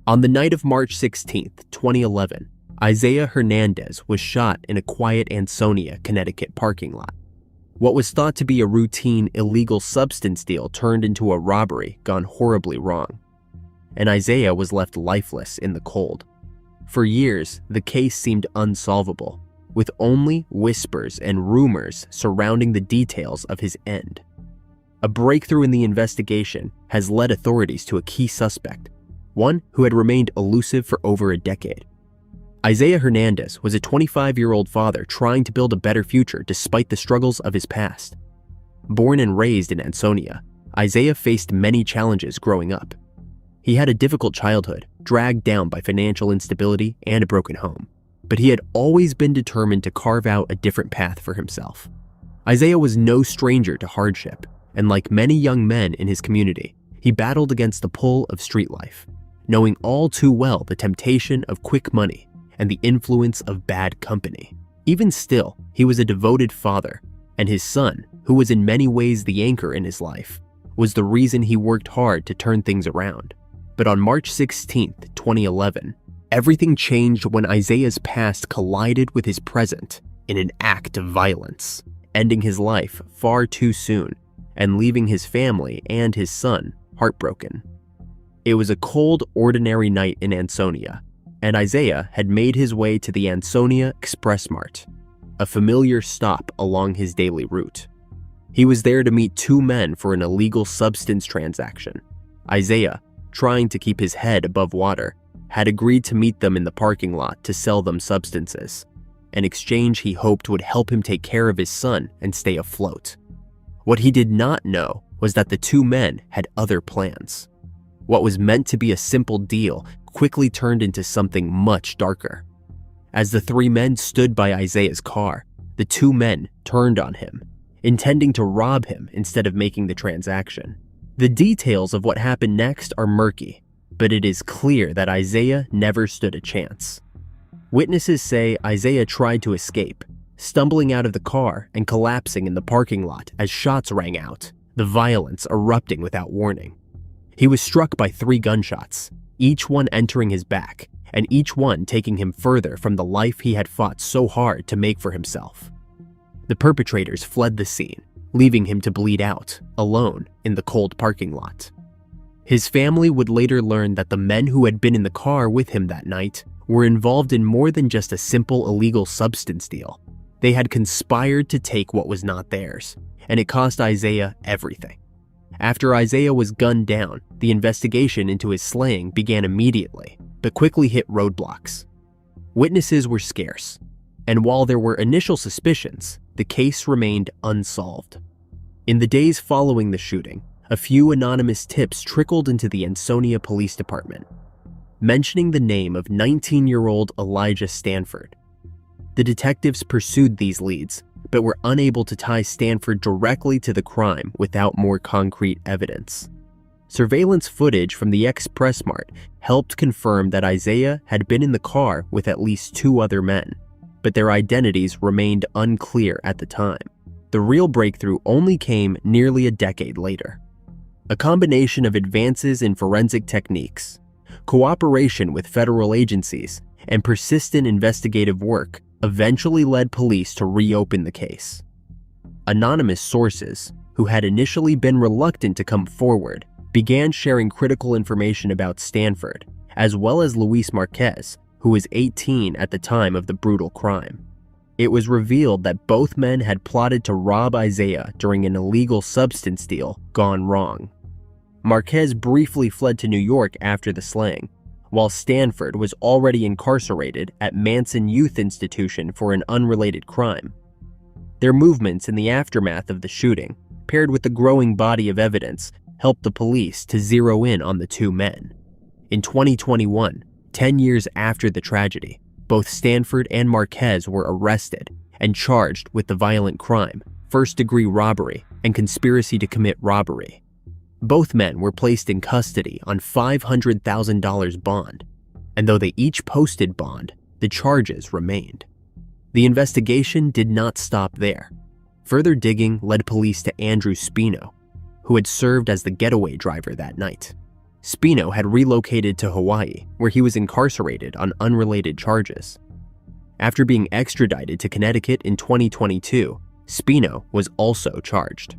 On the night of March 16, 2011, Isaia Hernandez was shot in a quiet Ansonia, Connecticut parking lot. What was thought to be a routine illegal substance deal turned into a robbery gone horribly wrong, and Isaia was left lifeless in the cold. For years, the case seemed unsolvable, with only whispers and rumors surrounding the details of his end. A breakthrough in the investigation has led authorities to a key suspect, one who had remained elusive for over a decade. Isaia Hernandez was a 25-year-old father trying to build a better future despite the struggles of his past. Born and raised in Ansonia, Isaia faced many challenges growing up. He had a difficult childhood, dragged down by financial instability and a broken home, but he had always been determined to carve out a different path for himself. Isaia was no stranger to hardship, and like many young men in his community, he battled against the pull of street life, knowing all too well the temptation of quick money and the influence of bad company. Even still, he was a devoted father, and his son, who was in many ways the anchor in his life, was the reason he worked hard to turn things around. But on March 16, 2011, everything changed when Isaiah's past collided with his present in an act of violence, ending his life far too soon and leaving his family and his son heartbroken. It was a cold, ordinary night in Ansonia, and Isaia had made his way to the Ansonia Express Mart, a familiar stop along his daily route. He was there to meet two men for an illegal substance transaction. Isaia, trying to keep his head above water, had agreed to meet them in the parking lot to sell them substances, an exchange he hoped would help him take care of his son and stay afloat. What he did not know was that the two men had other plans. What was meant to be a simple deal quickly turned into something much darker. As the three men stood by Isaiah's car, the two men turned on him, intending to rob him instead of making the transaction. The details of what happened next are murky, but it is clear that Isaia never stood a chance. Witnesses say Isaia tried to escape, stumbling out of the car and collapsing in the parking lot as shots rang out, the violence erupting without warning. He was struck by 3 gunshots, each one entering his back, and each one taking him further from the life he had fought so hard to make for himself. The perpetrators fled the scene, leaving him to bleed out, alone, in the cold parking lot. His family would later learn that the men who had been in the car with him that night were involved in more than just a simple illegal substance deal. They had conspired to take what was not theirs, and it cost Isaia everything. After Isaia was gunned down, the investigation into his slaying began immediately, but quickly hit roadblocks. Witnesses were scarce, and while there were initial suspicions, the case remained unsolved. In the days following the shooting, a few anonymous tips trickled into the Ansonia Police Department, mentioning the name of 19-year-old Elijah Stanford. The detectives pursued these leads, but were unable to tie Stanford directly to the crime without more concrete evidence. Surveillance footage from the Express Mart helped confirm that Isaia had been in the car with at least 2 other men, but their identities remained unclear at the time. The real breakthrough only came nearly a decade later. A combination of advances in forensic techniques, cooperation with federal agencies, and persistent investigative work eventually led police to reopen the case. Anonymous sources, who had initially been reluctant to come forward, began sharing critical information about Stanford, as well as Luis Marquez, who was 18 at the time of the brutal crime. It was revealed that both men had plotted to rob Isaia during an illegal substance deal gone wrong. Marquez briefly fled to New York after the slaying, while Stanford was already incarcerated at Manson Youth Institution for an unrelated crime. Their movements in the aftermath of the shooting, paired with the growing body of evidence, helped the police to zero in on the 2 men. In 2021, 10 years after the tragedy, both Stanford and Marquez were arrested and charged with the violent crime, first-degree robbery, and conspiracy to commit robbery. Both men were placed in custody on $500,000 bond, and though they each posted bond, the charges remained. The investigation did not stop there. Further digging led police to Andrew Spino, who had served as the getaway driver that night. Spino had relocated to Hawaii, where he was incarcerated on unrelated charges. After being extradited to Connecticut in 2022, Spino was also charged.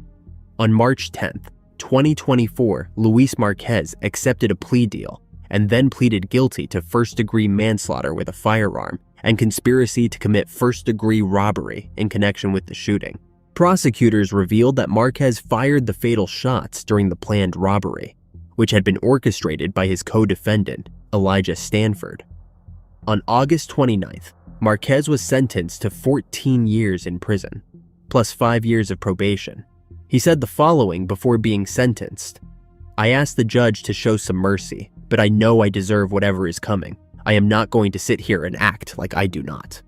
On March 10, 2024, Luis Marquez accepted a plea deal and then pleaded guilty to first-degree manslaughter with a firearm and conspiracy to commit first-degree robbery in connection with the shooting. Prosecutors revealed that Marquez fired the fatal shots during the planned robbery, which had been orchestrated by his co-defendant, Elijah Stanford. On August 29th, Marquez was sentenced to 14 years in prison, plus 5 years of probation. He said the following before being sentenced: "I asked the judge to show some mercy, but I know I deserve whatever is coming. I am not going to sit here and act like I do not."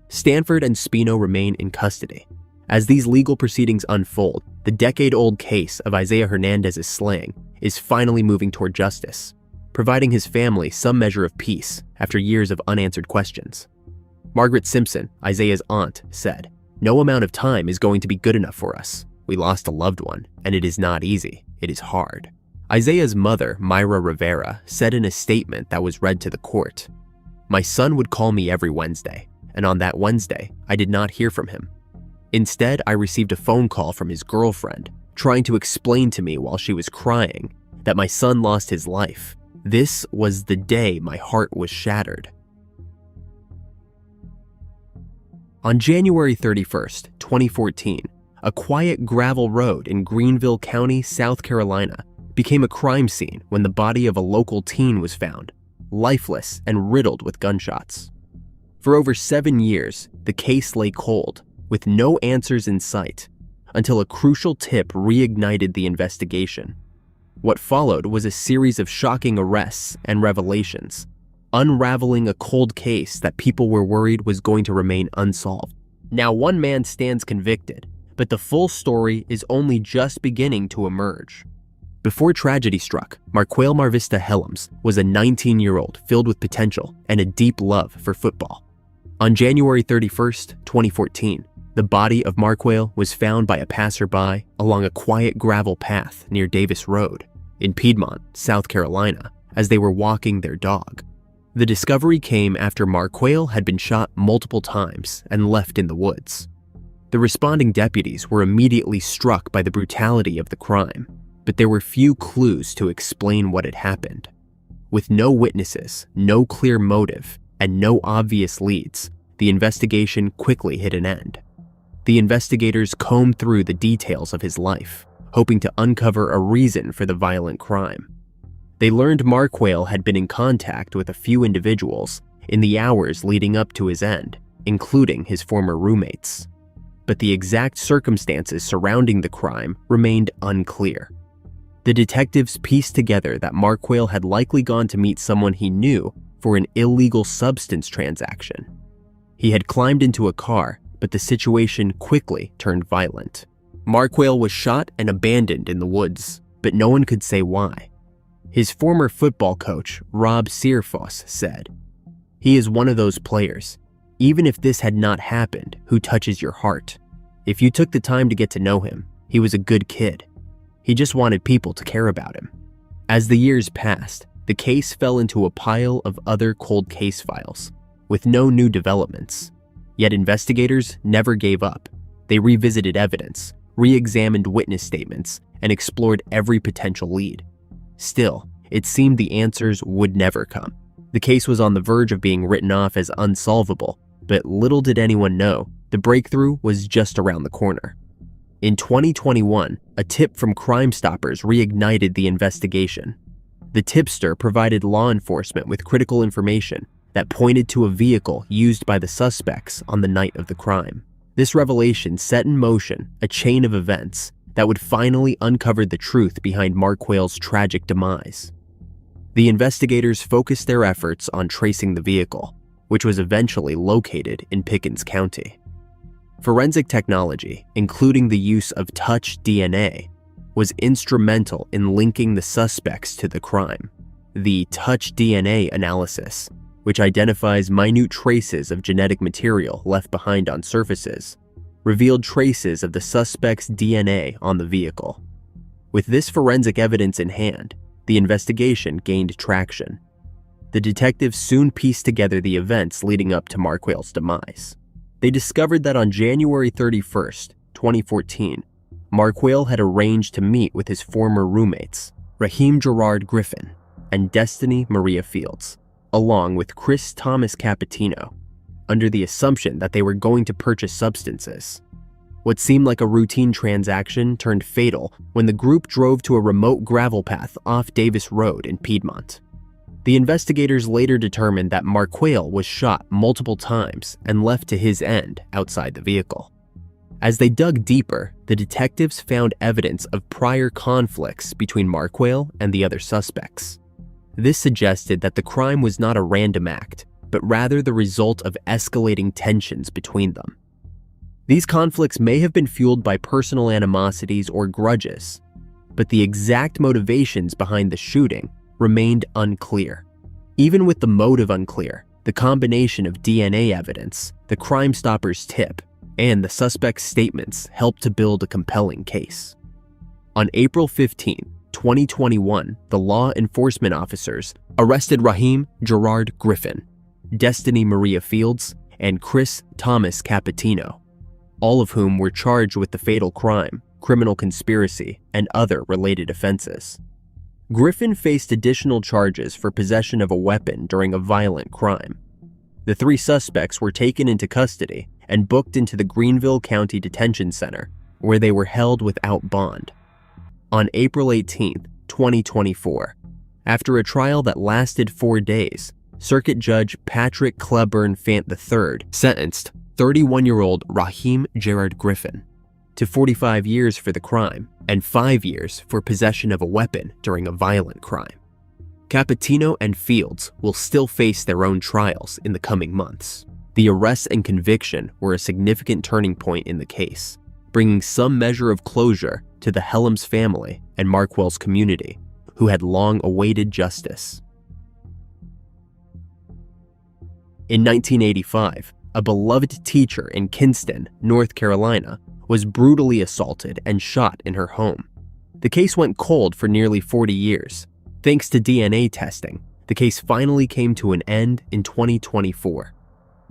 Stanford and Spino remain in custody. As these legal proceedings unfold, the decade-old case of Isaia Hernandez's slaying is finally moving toward justice, providing his family some measure of peace after years of unanswered questions. Margaret Simpson, Isaiah's aunt, said, "No amount of time is going to be good enough for us. We lost a loved one, and it is not easy. It is hard." Isaiah's mother, Myra Rivera, said in a statement that was read to the court, "My son would call me every Wednesday, and on that Wednesday, I did not hear from him. Instead, I received a phone call from his girlfriend, trying to explain to me while she was crying that my son lost his life. This was the day my heart was shattered." On January 31st, 2014, a quiet gravel road in Greenville County, South Carolina, became a crime scene when the body of a local teen was found, lifeless and riddled with gunshots. For over 7 years, the case lay cold, with no answers in sight, until a crucial tip reignited the investigation. What followed was a series of shocking arrests and revelations, unraveling a cold case that people were worried was going to remain unsolved. Now one man stands convicted, but the full story is only just beginning to emerge. Before tragedy struck, Marquail Marvista Hellams was a 19-year-old filled with potential and a deep love for football. On January 31st, 2014, the body of Marquail was found by a passerby along a quiet gravel path near Davis Road in Piedmont, South Carolina, as they were walking their dog. The discovery came after Marquail had been shot multiple times and left in the woods. The responding deputies were immediately struck by the brutality of the crime, but there were few clues to explain what had happened. With no witnesses, no clear motive, and no obvious leads, the investigation quickly hit an end. The investigators combed through the details of his life, hoping to uncover a reason for the violent crime. They learned Marquail had been in contact with a few individuals in the hours leading up to his end, including his former roommates. But the exact circumstances surrounding the crime remained unclear. The detectives pieced together that Marquail had likely gone to meet someone he knew for an illegal substance transaction. He had climbed into a car, but the situation quickly turned violent. Marquail was shot and abandoned in the woods, but no one could say why. His former football coach, Rob Searfoss, said, "He is one of those players, even if this had not happened, who touches your heart. If you took the time to get to know him, he was a good kid. He just wanted people to care about him." As the years passed, the case fell into a pile of other cold case files, with no new developments. Yet investigators never gave up. They revisited evidence, re-examined witness statements, and explored every potential lead. Still, it seemed the answers would never come. The case was on the verge of being written off as unsolvable, but little did anyone know, the breakthrough was just around the corner. In 2021, a tip from Crime Stoppers reignited the investigation. The tipster provided law enforcement with critical information that pointed to a vehicle used by the suspects on the night of the crime. This revelation set in motion a chain of events that would finally uncover the truth behind Marquail's tragic demise. The investigators focused their efforts on tracing the vehicle, which was eventually located in Pickens County. Forensic technology, including the use of touch DNA, was instrumental in linking the suspects to the crime. The touch DNA analysis, which identifies minute traces of genetic material left behind on surfaces, revealed traces of the suspect's DNA on the vehicle. With this forensic evidence in hand, the investigation gained traction. The detectives soon pieced together the events leading up to Marquail's demise. They discovered that on January 31st, 2014, Marquail had arranged to meet with his former roommates, Raheem Gerard Griffin and Destiny Maria Fields, along with Chris Thomas Capitino, under the assumption that they were going to purchase substances. What seemed like a routine transaction turned fatal when the group drove to a remote gravel path off Davis Road in Piedmont. The investigators later determined that Marquail was shot multiple times and left to his end outside the vehicle. As they dug deeper, the detectives found evidence of prior conflicts between Marquail and the other suspects. This suggested that the crime was not a random act, but rather the result of escalating tensions between them. These conflicts may have been fueled by personal animosities or grudges, but the exact motivations behind the shooting remained unclear. Even with the motive unclear, the combination of DNA evidence, the Crime Stoppers tip, and the suspect's statements helped to build a compelling case. On April 15, 2021, the law enforcement officers arrested Raheem Gerard Griffin, Destiny Maria Fields, and Chris Thomas Capitino, all of whom were charged with the fatal crime, criminal conspiracy, and other related offenses. Griffin faced additional charges for possession of a weapon during a violent crime. The three suspects were taken into custody and booked into the Greenville County Detention Center, where they were held without bond. On April 18, 2024, after a trial that lasted 4 days, Circuit Judge Patrick Cleburne Fant III sentenced 31-year-old Raheem Gerard Griffin to 45 years for the crime and 5 years for possession of a weapon during a violent crime. Capitino and Fields will still face their own trials in the coming months. The arrest and conviction were a significant turning point in the case, bringing some measure of closure to the Hellams family and Marquail's community, who had long awaited justice. In 1985, a beloved teacher in Kinston, North Carolina, was brutally assaulted and shot in her home. The case went cold for nearly 40 years. Thanks to DNA testing, the case finally came to an end in 2024.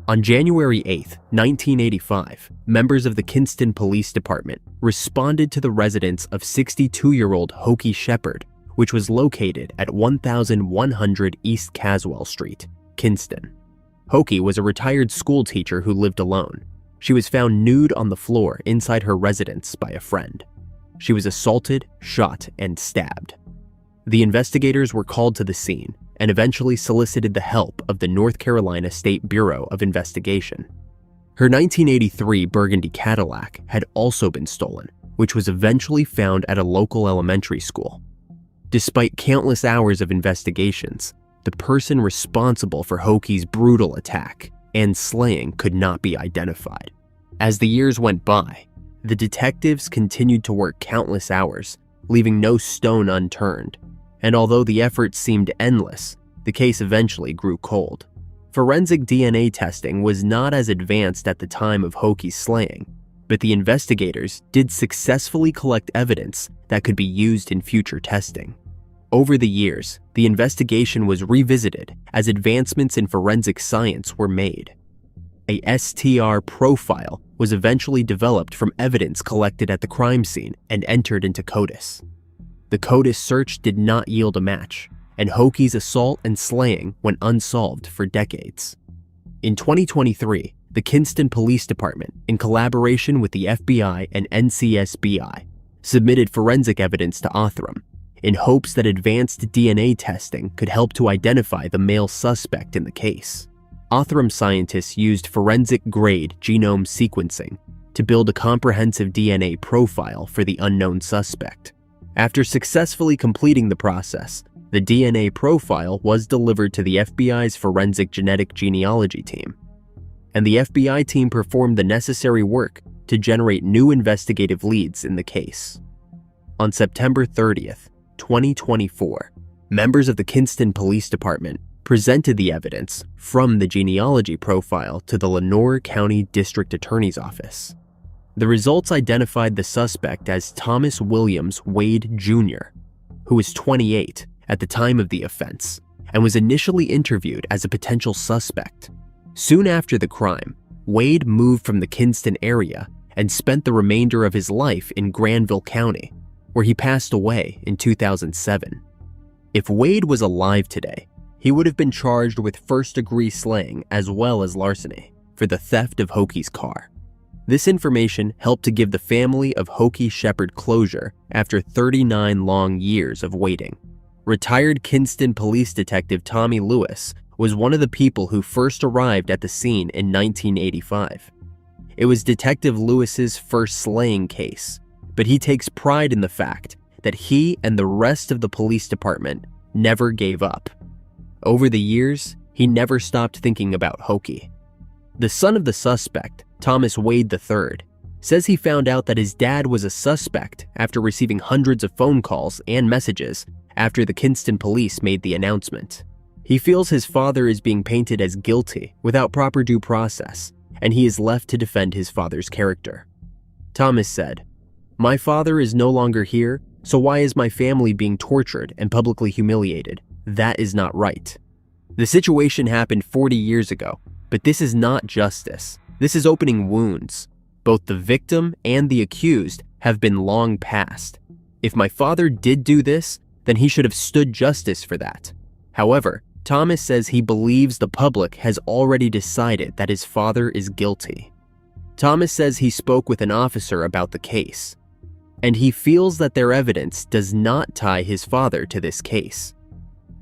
On January 8, 1985, members of the Kinston Police Department responded to the residence of 62-year-old Hokie Shepherd, which was located at 1100 East Caswell Street, Kinston. Hokie was a retired school teacher who lived alone. She was found nude on the floor inside her residence by a friend. She was assaulted, shot, and stabbed. The investigators were called to the scene and eventually solicited the help of the North Carolina State Bureau of Investigation. Her 1983 Burgundy Cadillac had also been stolen, which was eventually found at a local elementary school. Despite countless hours of investigations, the person responsible for Hokie's brutal attack and slaying could not be identified. As the years went by, the detectives continued to work countless hours, leaving no stone unturned. And although the effort seemed endless, the case eventually grew cold. Forensic DNA testing was not as advanced at the time of Hokie's slaying, but the investigators did successfully collect evidence that could be used in future testing. Over the years, the investigation was revisited as advancements in forensic science were made. A STR profile was eventually developed from evidence collected at the crime scene and entered into CODIS. The CODIS search did not yield a match, and Hokie's assault and slaying went unsolved for decades. In 2023, the Kinston Police Department, in collaboration with the FBI and NCSBI, submitted forensic evidence to Othram in hopes that advanced DNA testing could help to identify the male suspect in the case. Othram scientists used forensic-grade genome sequencing to build a comprehensive DNA profile for the unknown suspect. After successfully completing the process, the DNA profile was delivered to the FBI's Forensic Genetic Genealogy team, and the FBI team performed the necessary work to generate new investigative leads in the case. On September 30th, 2024, members of the Kinston Police Department presented the evidence from the genealogy profile to the Lenoir County District Attorney's Office. The results identified the suspect as Thomas Williams Wade Jr., who was 28 at the time of the offense and was initially interviewed as a potential suspect. Soon after the crime, Wade moved from the Kinston area and spent the remainder of his life in Granville County, where he passed away in 2007. If Wade was alive today, he would have been charged with first-degree slaying as well as larceny for the theft of Hokie's car. This information helped to give the family of Hokie Shepherd closure after 39 long years of waiting. Retired Kinston police detective Tommy Lewis was one of the people who first arrived at the scene in 1985. It was Detective Lewis's first slaying case, but he takes pride in the fact that he and the rest of the police department never gave up. Over the years, he never stopped thinking about Hokie. The son of the suspect, Thomas Wade III, says he found out that his dad was a suspect after receiving hundreds of phone calls and messages after the Kinston police made the announcement. He feels his father is being painted as guilty without proper due process, and he is left to defend his father's character. Thomas said, "My father is no longer here, so why is my family being tortured and publicly humiliated? That is not right." The situation happened 40 years ago, but this is not justice. This is opening wounds. Both the victim and the accused have been long past. If my father did do this, then he should have stood justice for that. However, Thomas says he believes the public has already decided that his father is guilty. Thomas says he spoke with an officer about the case, and he feels that their evidence does not tie his father to this case.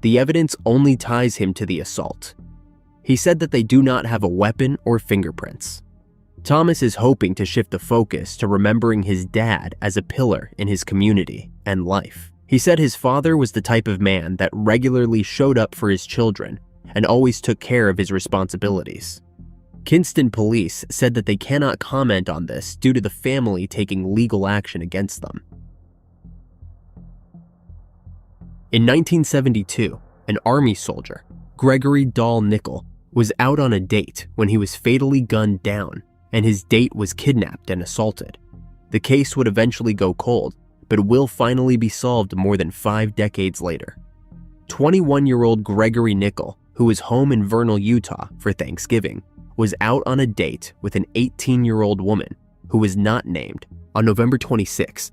The evidence only ties him to the assault. He said that they do not have a weapon or fingerprints. Thomas is hoping to shift the focus to remembering his dad as a pillar in his community and life. He said his father was the type of man that regularly showed up for his children and always took care of his responsibilities. Kinston police said that they cannot comment on this due to the family taking legal action against them. In 1972, an Army soldier, Gregory Dahl Nickell, was out on a date when he was fatally gunned down, and his date was kidnapped and assaulted. The case would eventually go cold, but will finally be solved more than 5 decades later. 21-year-old Gregory Nickell, who was home in Vernal, Utah for Thanksgiving, was out on a date with an 18-year-old woman who was not named on November 26,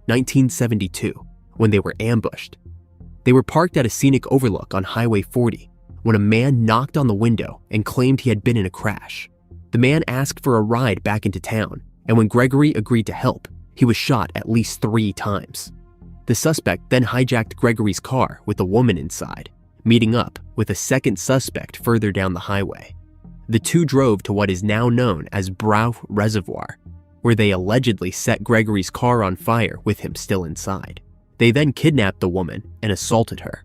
1972, when they were ambushed. They were parked at a scenic overlook on Highway 40 when a man knocked on the window and claimed he had been in a crash. The man asked for a ride back into town, and when Gregory agreed to help, he was shot at least 3 times. The suspect then hijacked Gregory's car with a woman inside, meeting up with a second suspect further down the highway. The two drove to what is now known as Brow Reservoir, where they allegedly set Gregory's car on fire with him still inside. They then kidnapped the woman and assaulted her.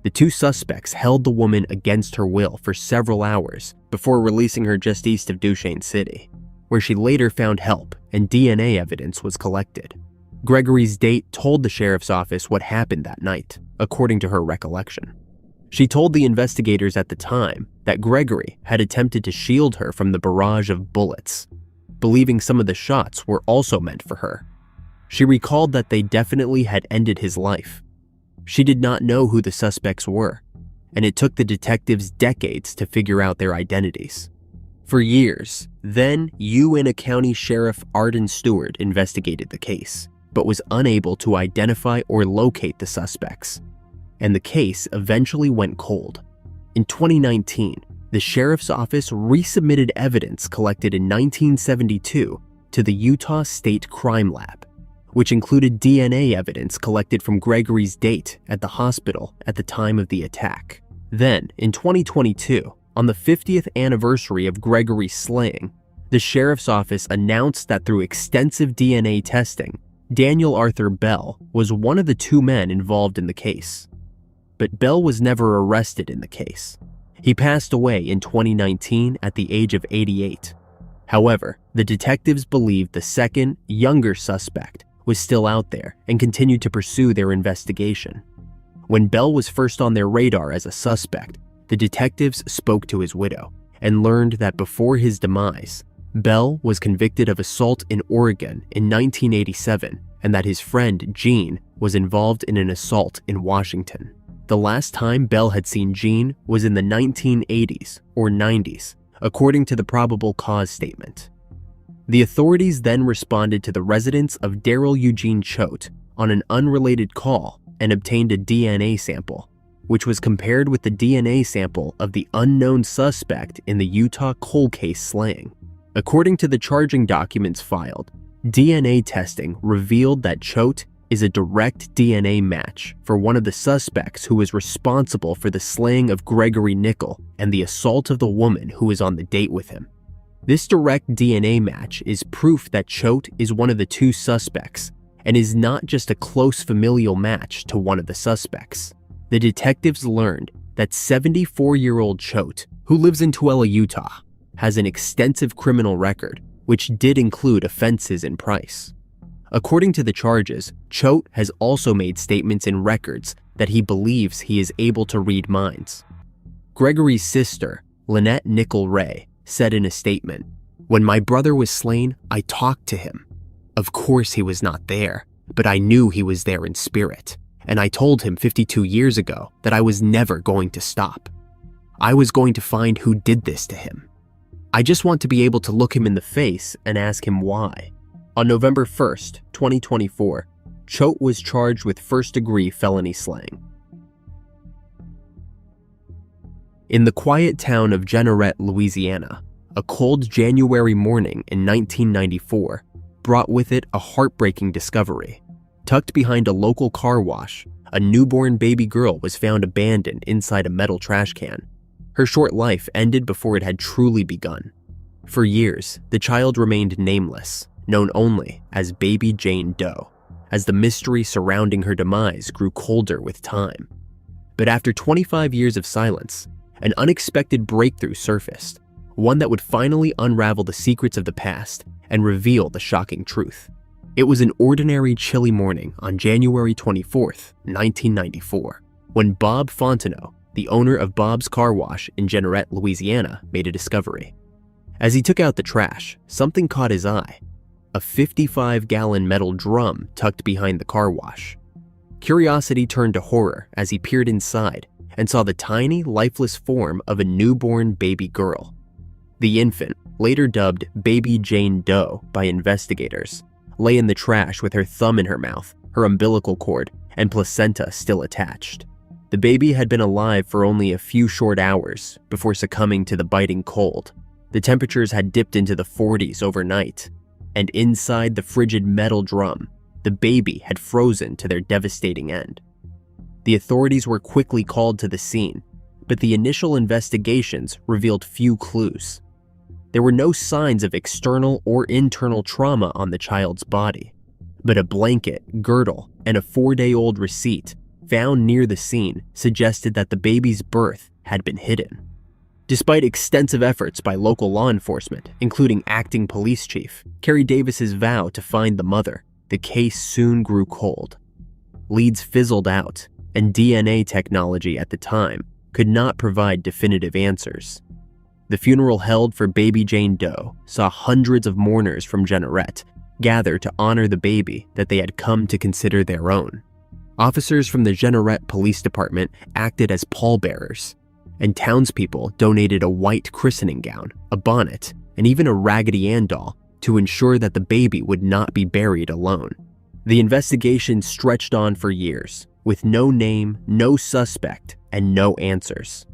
The two suspects held the woman against her will for several hours before releasing her just east of Duchesne City, where she later found help and DNA evidence was collected. Gregory's date told the sheriff's office what happened that night, according to her recollection. She told the investigators at the time that Gregory had attempted to shield her from the barrage of bullets, believing some of the shots were also meant for her. She recalled that they definitely had ended his life. She did not know who the suspects were, and it took the detectives decades to figure out their identities. For years, then Uintah County Sheriff Arden Stewart investigated the case, but was unable to identify or locate the suspects, and the case eventually went cold. In 2019, the sheriff's office resubmitted evidence collected in 1972 to the Utah State Crime Lab, which included DNA evidence collected from Gregory's date at the hospital at the time of the attack. Then, in 2022, on the 50th anniversary of Gregory's slaying, the sheriff's office announced that through extensive DNA testing, Daniel Arthur Bell was one of the 2 men involved in the case. But Bell was never arrested in the case. He passed away in 2019 at the age of 88. However, the detectives believed the second, younger suspect was still out there and continued to pursue their investigation. When Bell was first on their radar as a suspect, the detectives spoke to his widow and learned that before his demise, Bell was convicted of assault in Oregon in 1987 and that his friend Gene was involved in an assault in Washington. The last time Bell had seen Jean was in the 1980s or 90s, according to the probable cause statement. The authorities then responded to the residence of Darrell Eugene Choate on an unrelated call and obtained a DNA sample, which was compared with the DNA sample of the unknown suspect in the Utah cold case slaying. According to the charging documents filed, DNA testing revealed that Choate is a direct DNA match for one of the suspects who was responsible for the slaying of Gregory Nickell and the assault of the woman who was on the date with him. This direct DNA match is proof that Choate is one of the two suspects and is not just a close familial match to one of the suspects. The detectives learned that 74-year-old Choate, who lives in Tooele, Utah, has an extensive criminal record, which did include offenses in Price. According to the charges, Choate has also made statements in records that he believes he is able to read minds. Gregory's sister, Lynette Nickell Ray, said in a statement, "When my brother was slain, I talked to him. Of course he was not there, but I knew he was there in spirit, and I told him 52 years ago that I was never going to stop. I was going to find who did this to him. I just want to be able to look him in the face and ask him why." On November 1st, 2024, Choate was charged with first-degree felony slaying. In the quiet town of Jeanerette, Louisiana, a cold January morning in 1994 brought with it a heartbreaking discovery. Tucked behind a local car wash, a newborn baby girl was found abandoned inside a metal trash can. Her short life ended before it had truly begun. For years, the child remained nameless, known only as Baby Jane Doe, as the mystery surrounding her demise grew colder with time. But after 25 years of silence, an unexpected breakthrough surfaced, one that would finally unravel the secrets of the past and reveal the shocking truth. It was an ordinary chilly morning on January 24th, 1994, when Bob Fontenot, the owner of Bob's Car Wash in Jeanerette, Louisiana, made a discovery. As he took out the trash, something caught his eye: a 55-gallon metal drum tucked behind the car wash. Curiosity turned to horror as he peered inside and saw the tiny, lifeless form of a newborn baby girl. The infant, later dubbed Baby Jane Doe by investigators, lay in the trash with her thumb in her mouth, her umbilical cord and placenta still attached. The baby had been alive for only a few short hours before succumbing to the biting cold. The temperatures had dipped into the 40s overnight, and inside the frigid metal drum, the baby had frozen to their devastating end. The authorities were quickly called to the scene, but the initial investigations revealed few clues. There were no signs of external or internal trauma on the child's body, but a blanket, girdle, and a 4-day-old receipt found near the scene suggested that the baby's birth had been hidden. Despite extensive efforts by local law enforcement, including acting police chief Kerry Davis's vow to find the mother, the case soon grew cold. Leads fizzled out, and DNA technology at the time could not provide definitive answers. The funeral held for Baby Jane Doe saw hundreds of mourners from Jeanerette gather to honor the baby that they had come to consider their own. Officers from the Jeanerette Police Department acted as pallbearers, and townspeople donated a white christening gown, a bonnet, and even a Raggedy Ann doll to ensure that the baby would not be buried alone. The investigation stretched on for years, with no name, no suspect, and no answers,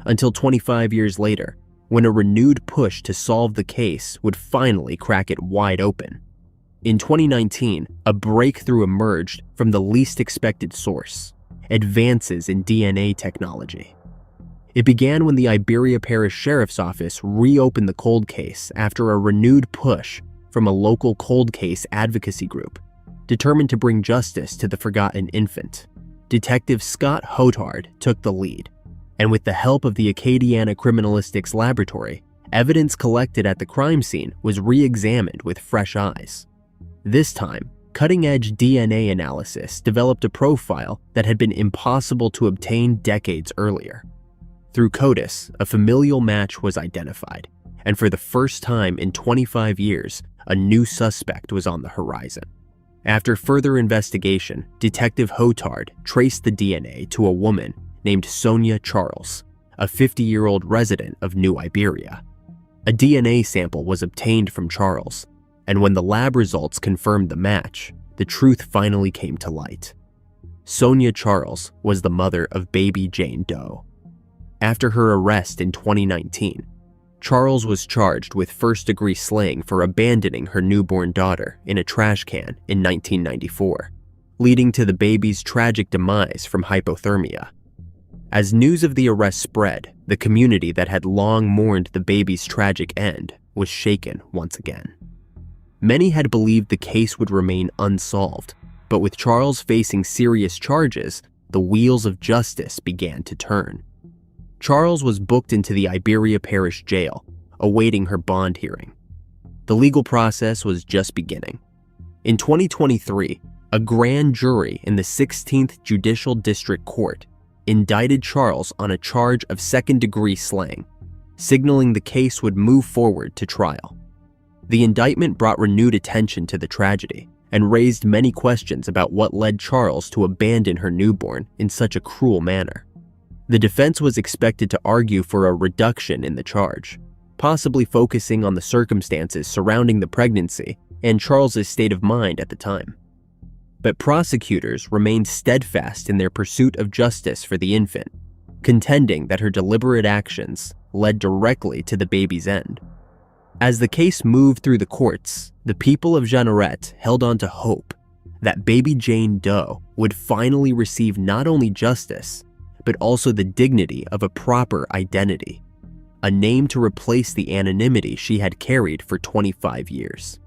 until 25 years later, when a renewed push to solve the case would finally crack it wide open. In 2019, a breakthrough emerged from the least expected source: advances in DNA technology. It began when the Iberia Parish Sheriff's Office reopened the cold case after a renewed push from a local cold case advocacy group, determined to bring justice to the forgotten infant. Detective Scott Hotard took the lead, and with the help of the Acadiana Criminalistics Laboratory, evidence collected at the crime scene was re-examined with fresh eyes. This time, cutting-edge DNA analysis developed a profile that had been impossible to obtain decades earlier. Through CODIS, a familial match was identified, and for the first time in 25 years, a new suspect was on the horizon. After further investigation, Detective Hotard traced the DNA to a woman named Sonia Charles, a 50-year-old resident of New Iberia. A DNA sample was obtained from Charles, and when the lab results confirmed the match, the truth finally came to light. Sonia Charles was the mother of baby Jane Doe. After her arrest in 2019, Charles was charged with first-degree slaying for abandoning her newborn daughter in a trash can in 1994, leading to the baby's tragic demise from hypothermia. As news of the arrest spread, the community that had long mourned the baby's tragic end was shaken once again. Many had believed the case would remain unsolved, but with Charles facing serious charges, the wheels of justice began to turn. Charles was booked into the Iberia Parish Jail, awaiting her bond hearing. The legal process was just beginning. In 2023, a grand jury in the 16th Judicial District Court indicted Charles on a charge of second-degree slaying, signaling the case would move forward to trial. The indictment brought renewed attention to the tragedy and raised many questions about what led Charles to abandon her newborn in such a cruel manner. The defense was expected to argue for a reduction in the charge, possibly focusing on the circumstances surrounding the pregnancy and Charles's state of mind at the time. But prosecutors remained steadfast in their pursuit of justice for the infant, contending that her deliberate actions led directly to the baby's end. As the case moved through the courts, the people of Jeanneret held on to hope that baby Jane Doe would finally receive not only justice, but also the dignity of a proper identity, a name to replace the anonymity she had carried for 25 years.